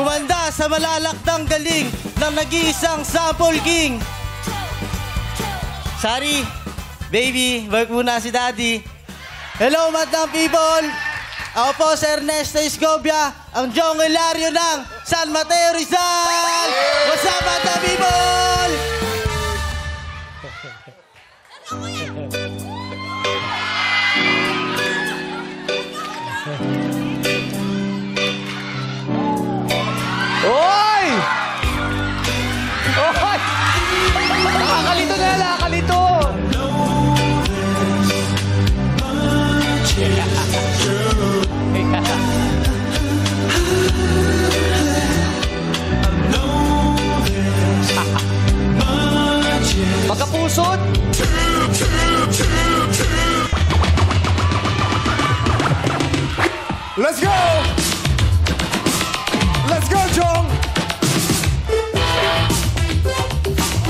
Gumanda sa malalakdang galing ng nag-iisang sample king. Sorry, baby, work muna si daddy. Hello, madam people! Ako po si Ernesto Escobia, ang Jong Hilario ng San Mateo Rizal! What's up, madam people? Oy! Oy! Nakakalito na, nakakalito! Magkapusot! Let's go! Let's go, Jong!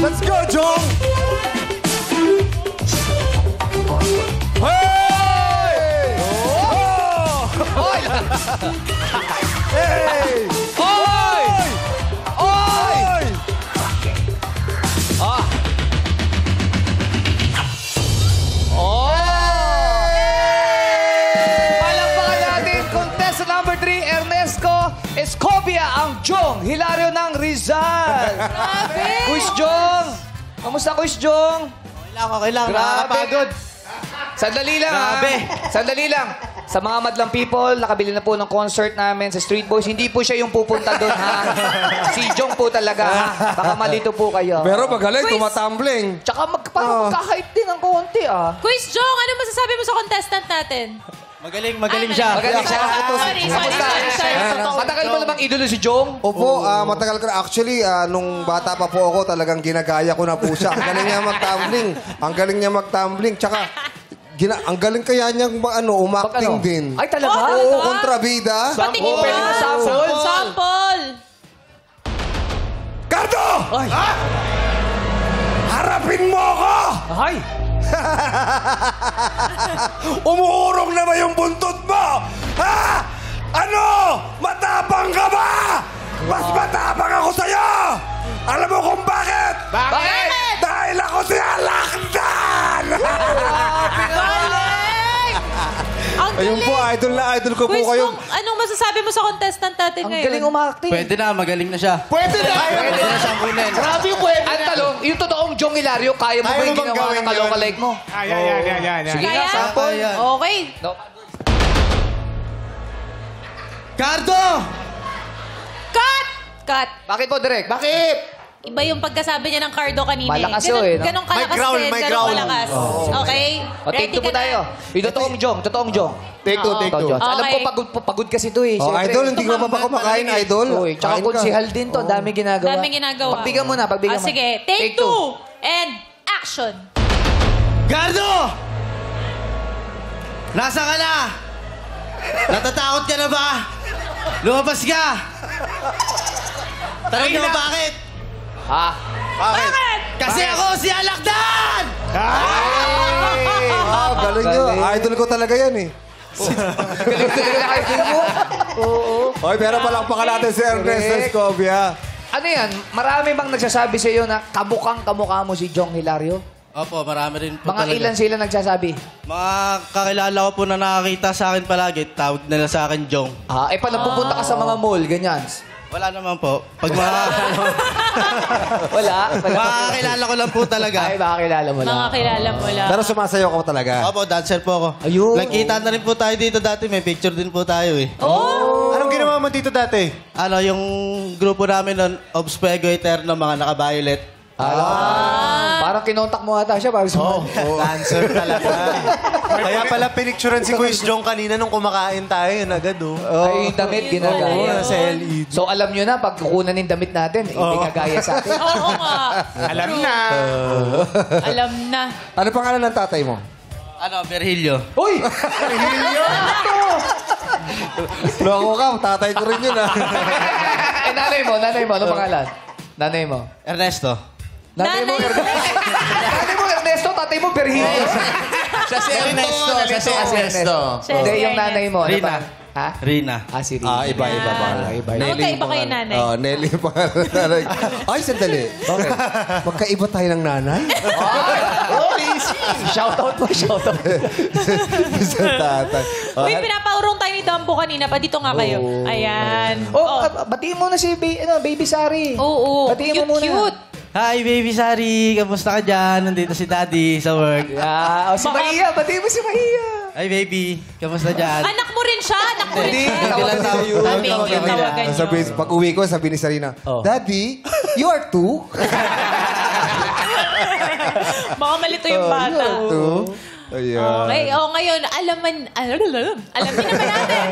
Let's go, Jong! Hey! Oh! Oy! Hey! Oy! Oy! Ah! Oh! Palakpakan natin, contestant number 3, Ernesto Escobia, ang Jong Hilario ng Rizal. Grabe! Kuis Jong! Kamusta, Kuis Jong? Okay lang, nakakapagod. Sandali lang, Grabe. Sandali lang. Sa mga madlang people, nakabili na po ng concert namin sa Street Boys. Hindi po siya yung pupunta doon, ha? Si Jong po talaga, ha? Baka malito po kayo. Pero magaling, Quiz. tumatumbling. Tsaka parang magka-hype din ng konti, ah. Quiz Jong, ano masasabi mo sa contestant natin? Magaling siya. Magaling siya. Sorry. Matagal mo namang idolo si Jong? Opo, matagal ko na. Actually, nung bata pa po ako, talagang ginagaya ko na po siya. Ang galing niya mag-tumbling. Ang galing niya mag-tumbling. Tsaka, ang galing kaya niyang umakting din. Ay, talaga? Oo, kontrabida. Patingin Pwede na sample? Sample! Cardo! Ay! Harapin mo ako! Ay! Umuurong na ba yung buntot mo? Ha? Ano? Matapang ka ba? Mas matapang ako sa'yo! Alam mo kung bakit? Bakit? Dahil ako si Alakdan! Galing! Ang Ayun po, galing! idol na idol ko po Quiz kayo. Jong, anong masasabi mo sa contestant natin Ang ngayon? galing umakting. Pwede na, magaling na siya. Pwede na! Pwede na siyang kunin. Grabe yung pwede. Ang talong, yung totoong Jong Hilario, kaya mo ba Kaya yung mo bang ginawa gawin ng kaloka-like mo? Yan. Sige nga, Kaya? sample. Ayan. Okay. No. Cardo! Cut! Cut. Bakit po, Direk? Bakit? Iba yung pagkasabi niya ng Cardo kanina. Malakas Ganun- yun, eh, no? Ganun kalakas May growl, din, may ganun growl. kalakas. Okay? O, take two po ka na? tayo. Yung totoong Jong, totoong Jong. Take two, take two. Jong. Alam ko, Okay. pagod kasi to eh. Oh, Siyempre. idol, hindi ka pa ba kumakain, idol? Uy, tsaka Kain ka. konsihal din to. Dami ginagawa. Daming ginagawa. Pagbigyan mo na, pagbigyan mo. Sige, take two. And action. Cardo! Nasa ka na? Natatakot ka na ba? Lumabas ka! Tanong mo bakit? Ha? Bakit? Kasi ako si Alakdan! Galing nyo. Idol ko talaga yan eh. Galing talaga na kayo mo. Oo. Oy, pero palakpakan natin si Ernesto Escobia. Ano yan? Marami bang nagsasabi sa iyo na kamukha mo si Jong Hilario? Opo, marami rin po Mga talaga. ilan sila nagsasabi? Mga kakilala ko po na nakakita sa akin palagi, tawag nila sa akin Jong. Pag napupunta ka sa mga mall, ganyan. Wala naman po. Pag mga, Wala? mga kakilala ko lang po talaga. Ay, baka kilala mo lang. Mga kilala mo lang. Pero sumasayaw ka talaga. Opo, dancer po ako. Ayun. Nagkita na rin po tayo dito dati. May picture din po tayo eh. Oh! Anong ginawa mo dito dati? Ano, yung grupo namin nun, Obs Fuego Eterno, mga naka-violet. Parang kinontak mo ata siya. Dancer talaga. Kaya pala pinicturean si Quiz Jong kanina nung kumakain tayo. Yun agad, Ay, yung damit ginagaya. Sa LED. So, alam nyo na, pag kukunan ng damit natin, ibigagaya sa atin. Oo nga. Alam na. Alam na. Ano pangalan ng tatay mo? Ano, Virgilio. Uy! Loko ka, tatay ko rin yun ah. nanay mo, ano pangalan? Nanay mo. Ernesto. Nanay mo, Ernesto, tatay mo, Virgilio. Siya si Ernesto. Siya si Ernesto. Hindi, yung nanay mo. Ano Rina. pa? Ha? Rina. Si Rina. Iba-iba pa. Iba. Magkaiba kayo nanay. Nelly yung pangalan ng nanay. Ay, sandali. Bakit? Magkaiba tayo ng nanay? Shoutout po, shoutout. Sa tatay. Uy, pinapaurong tayo ni Dumbo kanina pa. Dito nga kayo. Ayan. Batiin mo na si Baby Sari. Oo. Batiin mo muna. Cute. Hi, baby Sari. Kamusta ka dyan? Nandito si Daddy sa work. Yeah. Si Maria, batiin mo si Maria. Hi, baby. Kamusta dyan? Anak mo rin siya. Anak mo rin siya. Tawagan nila yun. Thank you, tawagan nyo. Sabi, pag uwi ko, sabi ni Sarina, Daddy, you are two? Baka malito yung bata. Two? Ayan. Okay, ngayon, alamin naman natin.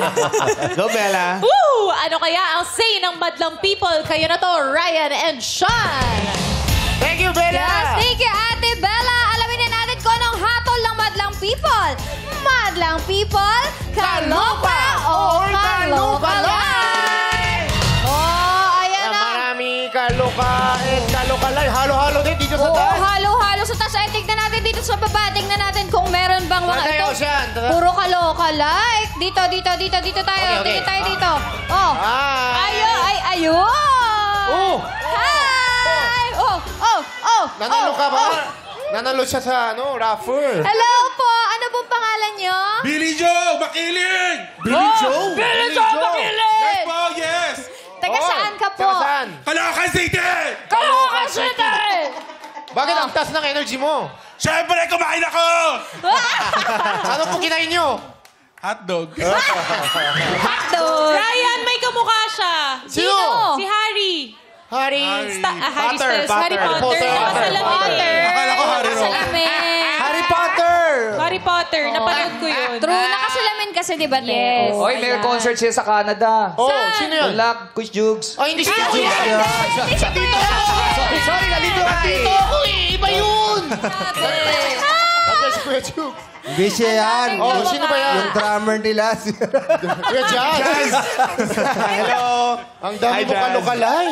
Go, Bella. Woo! Ano kaya ang say ng madlang people? Kayo na to, Ryan and Sean. Thank you, Bella! Yes, thank you, Ate Bella. Alamin na natin kung anong hatol ng madlang people. Madlang people, kaloka o kaloka live. Oh, ayan na. Marami kaloka-lay. Halo-halo din dito sa Oo, taas. halo-halo sa taas. Ay, tignan natin dito sa baba. Tignan natin kung meron bang mga Tayo, ito. Sean. Puro kaloka like. Dito tayo. Okay. Tingin tayo dito. Oh. Ayun. Oh! Hi. Oh. Nanalo ka ba? Nanalo siya sa raffle. Hello po. Ano pong pangalan nyo? Billy Joe Makiling! Billy Joe? Billy Joe Makiling! Yes po, yes! Taga saan ka po? Taga saan? Caloocan City! Caloocan City! Bakit ang taas ng energy mo? Siyempre, kumain ako! Ano po kinain nyo? Hotdog. Hotdog! Ryan, may kamukha siya. Sino? Si Harry. Harry. Harry Styles. Harry Potter. Nakasalamin. Akala ko Harry Roque. Nakasalamin. Harry Potter! Harry Potter. Napanood ko yun. True, nakasalamin kasi, di ba, Yes. Tess? Oy, may concert siya sa Canada. Oh, sino yun? Good luck, Coach Jugs. Oh, hindi siya. Sorry, nalito ako. Dito ako eh. Iba yun. That's Kuya Chuk. Hindi siya yan. Oh, sino ba yan? Yung drummer nila. Kuya Jazz. Hello. Ang dami mo kalokalay.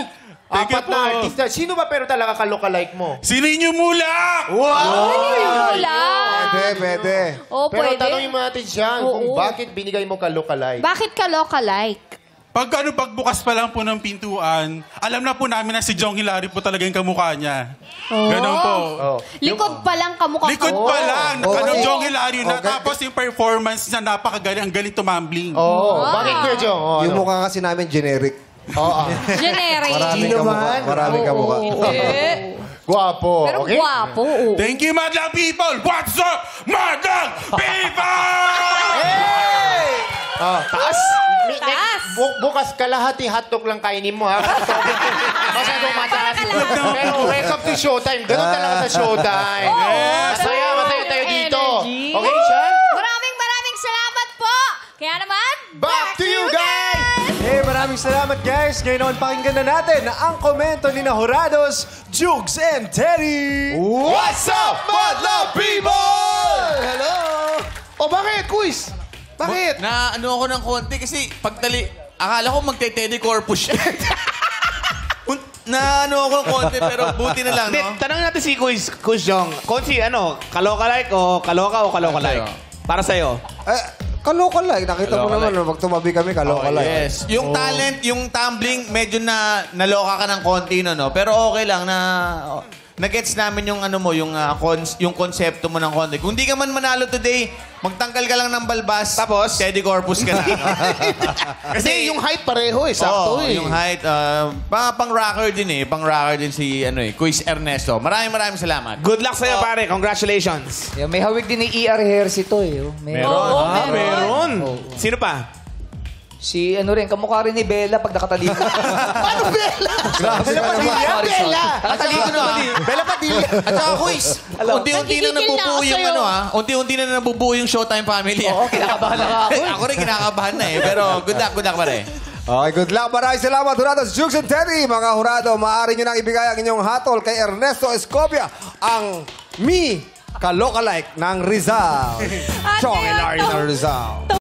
Thank you Apat na po. artista. Sino ba pero talaga kalokalike mo? Si Ninyo Mulak! Wala. Pwede. Oh, Pero pwede. tanongin mo natin siya kung bakit binigay mo kalokalike. Bakit ka loka-like? Pagbukas pa lang po ng pintuan, alam na po namin na si Jong Hilary po talaga yung kamukha niya. Ganon po. Oh. Likod pa lang kamukha Likod ka. pa lang. Oh, kasi- Jong Hilario na. Okay. Tapos yung performance niya, napakagaling. Ang galing tumambling. Oh, bakit Kuya Jong? Oh, Yung ano? mukha kasi namin generic. Generic. Maraming kamukha. Maraming kamukha. Guwapo. Pero Okay? gwapo. oo. Thank you, Madlang People! What's up, Madlang People? Oh, taas. Taas. Bukas kalahati hotdog lang kainin mo, ha? Masyadong mataas. Pero welcome to Showtime. Ganun talaga sa Showtime. Masaya tayo dito. Energy. Okay, Sean? Maraming salamat po. Kaya naman, Back to you guys! Hey, maraming salamat guys. Ngayon naman pakinggan na natin ang komento ni Horados, Jugs, and Teddy. What's up, Madlang People? Hello! O bakit, quiz? Bakit? Na ano ako ng konti kasi akala ko magte-Teddy Corpus siya. Na ano ako ng konti pero buti na lang, no? Tanong natin si Quiz Jong. Konsi, kaloka-like o kaloka-like? Para sa'yo. Kaloka-like. Nakita mo naman, pag tumabi kami, kaloka-like. Yes. Yung talent, yung tumbling, medyo naloka ka ng konti, no? Pero okay lang na... Nag-gets namin yung yung konsepto mo ng konti. Kung di ka man manalo today, magtanggal ka lang ng balbas. Tapos? Teddy Corpus ka na. Kasi yung height pareho eh. Sakto eh. Yung height. Pang-rocker din eh. Pang-rocker din si Quiz Ernesto. Maraming salamat. Good luck sa'yo, pare. Congratulations. May hawig din ni ER hairs ito eh. Meron. Meron. Sino pa? Si kamukha rin ni Bella pag nakatalikod. Paano Bella? Grabe ka naman. Bella! Nakatalikod naman eh. Bella Padilla. At saka, Quiz, unti-unti na nabubuo yung unti-unti na nabubuo yung Showtime family. Oo, kinakabahan na ako. Ako rin kinakabahan na eh. Pero good luck pare. Okay, good luck. Maraming salamat, Horados, Jugs, and Teddy. Mga Horado, maaari nyo nang ibigay ang inyong hatol kay Ernesto Escobia, ang kaloka-like ng Rizal. Chong Hilario ng Rizal.